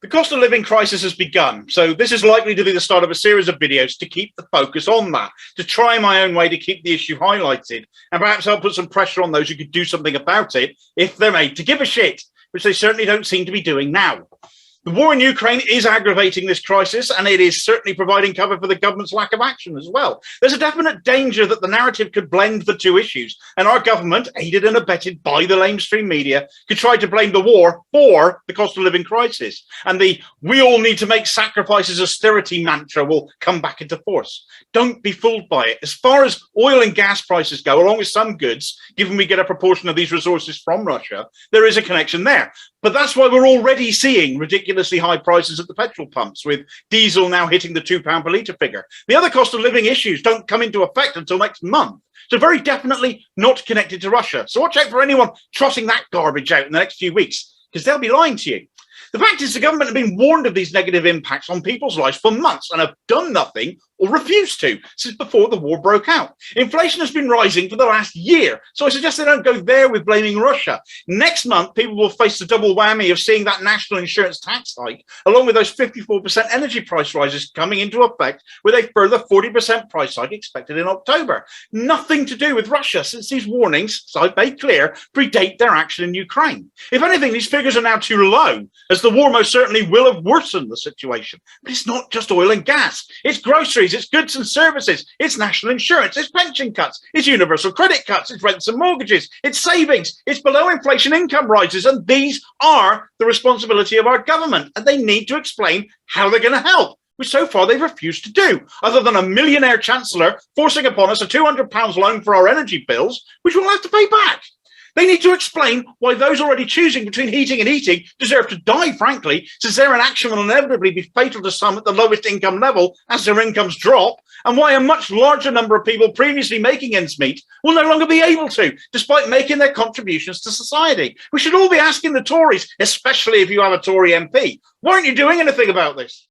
The cost of living crisis has begun, so this is likely to be the start of a series of videos to keep the focus on that, to try my own way to keep the issue highlighted, and perhaps help put some pressure on those who could do something about it if they're made to give a shit, which they certainly don't seem to be doing now. The war in Ukraine is aggravating this crisis, and it is certainly providing cover for the government's lack of action as well. There's a definite danger that the narrative could blend the two issues, and our government, aided and abetted by the lamestream media, could try to blame the war for the cost of living crisis. And the "we all need to make sacrifices" austerity mantra will come back into force. Don't be fooled by it. As far as oil and gas prices go, along with some goods, given we get a proportion of these resources from Russia, there is a connection there. But that's why we're already seeing ridiculously high prices at the petrol pumps, with diesel now hitting the £2 per litre figure. The other cost of living issues don't come into effect until next month. So very definitely not connected to Russia. So watch out for anyone trotting that garbage out in the next few weeks, because they'll be lying to you. The fact is, the government have been warned of these negative impacts on people's lives for months and have done nothing or refused to since before the war broke out. Inflation has been rising for the last year, so I suggest they don't go there with blaming Russia. Next month, people will face the double whammy of seeing that national insurance tax hike, along with those 54% energy price rises coming into effect, with a further 40% price hike expected in October. Nothing to do with Russia, since these warnings, as I've made clear, predate their action in Ukraine. If anything, these figures are now too low, as the war most certainly will have worsened the situation. But it's not just oil and gas. It's groceries, it's goods and services, it's national insurance, it's pension cuts, it's universal credit cuts, it's rents and mortgages, it's savings, it's below inflation income rises, and these are the responsibility of our government, and they need to explain how they're going to help, which so far they've refused to do, other than a millionaire chancellor forcing upon us a £200 loan for our energy bills, which we'll have to pay back. They need to explain why those already choosing between heating and eating deserve to die, frankly, since their inaction will inevitably be fatal to some at the lowest income level as their incomes drop, and why a much larger number of people previously making ends meet will no longer be able to, despite making their contributions to society. We should all be asking the Tories, especially if you have a Tory MP, why aren't you doing anything about this?